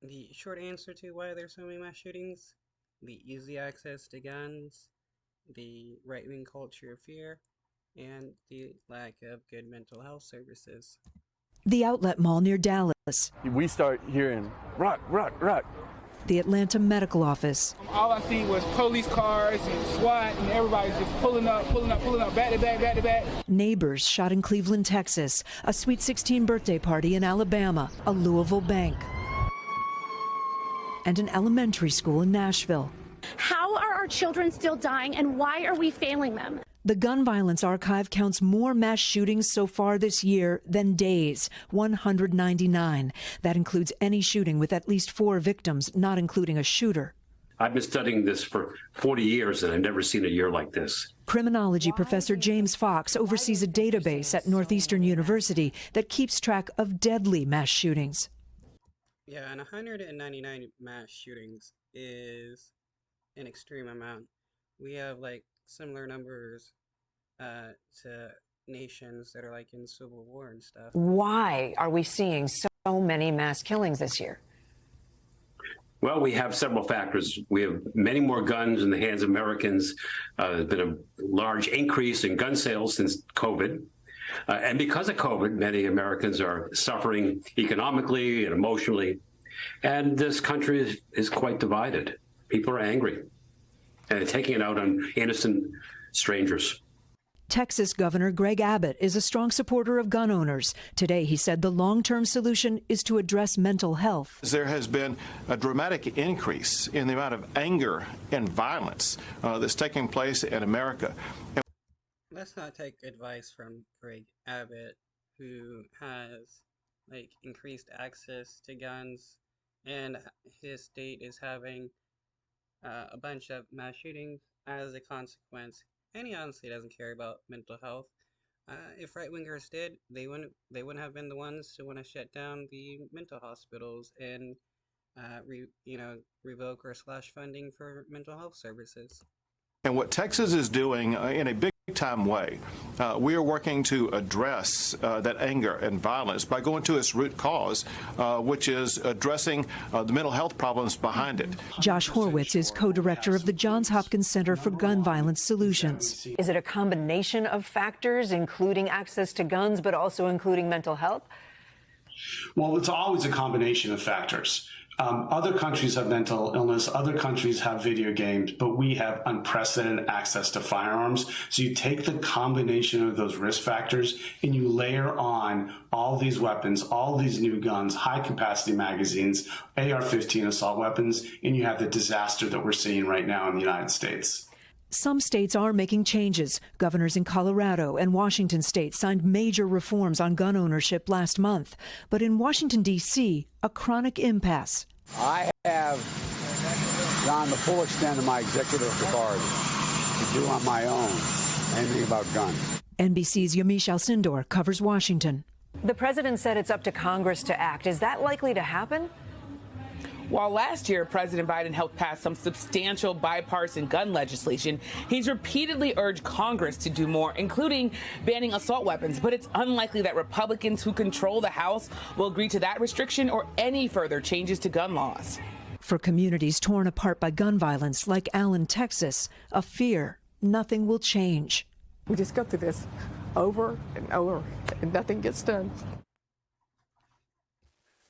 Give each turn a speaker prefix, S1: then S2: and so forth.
S1: The short answer to why there's so many mass shootings: the easy access to guns, the right-wing culture of fear, and the lack of good mental health services.
S2: The outlet mall near Dallas.
S3: We start hearing rock, rock, rock.
S2: The Atlanta medical office.
S4: All I see was police cars and SWAT and everybody just pulling up, back to back, back to back.
S2: Neighbors shot in Cleveland, Texas, a Sweet 16 birthday party in Alabama, a Louisville bank, and an elementary school in Nashville.
S5: How are our children still dying, and why are we failing them?
S2: The Gun Violence Archive counts more mass shootings so far this year than days, 199. That includes any shooting with at least 4 victims, not including a shooter.
S6: I've been studying this for 40 years, and I've never seen a year like this.
S2: Criminology professor James Fox oversees a database at Northeastern University that keeps track of deadly mass shootings.
S1: Yeah, and 199 mass shootings is an extreme amount. We have like similar numbers to nations that are like in civil war and stuff.
S7: Why are we seeing so many mass killings this year?
S6: Well, we have several factors. We have many more guns in the hands of Americans. There's been a large increase in gun sales since COVID. And because of COVID, many Americans are suffering economically and emotionally. And this country is quite divided. People are angry, and they're taking it out on innocent strangers.
S2: Texas Governor Greg Abbott is a strong supporter of gun owners. Today, he said the long-term solution is to address mental health.
S8: There has been a dramatic increase in the amount of anger and violence that's taking place in America.
S1: Let's not take advice from Greg Abbott, who has like increased access to guns, and his state is having a bunch of mass shootings as a consequence. And he honestly doesn't care about mental health. If right-wingers did, they wouldn't have been the ones to want to shut down the mental hospitals and revoke or slash funding for mental health services.
S8: And what Texas is doing in a big-time way, we are working to address that anger and violence by going to its root cause, which is addressing the mental health problems behind it.
S2: Josh Horwitz is co-director of the Johns Hopkins Center for Gun Violence Solutions.
S7: Is it a combination of factors, including access to guns, but also including mental health?
S9: Well, it's always a combination of factors. Other countries have mental illness, other countries have video games, but we have unprecedented access to firearms. So you take the combination of those risk factors and you layer on all these weapons, all these new guns, high-capacity magazines, AR-15 assault weapons, and you have the disaster that we're seeing right now in the United States.
S2: Some states are making changes. Governors in Colorado and Washington state signed major reforms on gun ownership last month. But in Washington, D.C., a chronic impasse.
S10: I have gone the full extent of my executive authority to do on my own anything about guns.
S2: NBC's Yamiche Alcindor covers Washington.
S7: The president said it's up to Congress to act. Is that likely to happen?
S11: While last year President Biden helped pass some substantial bipartisan gun legislation, he's repeatedly urged Congress to do more, including banning assault weapons. But it's unlikely that Republicans who control the House will agree to that restriction or any further changes to gun laws.
S2: For communities torn apart by gun violence like Allen, Texas, a fear nothing will change.
S12: We just go through this over and over, and nothing gets done.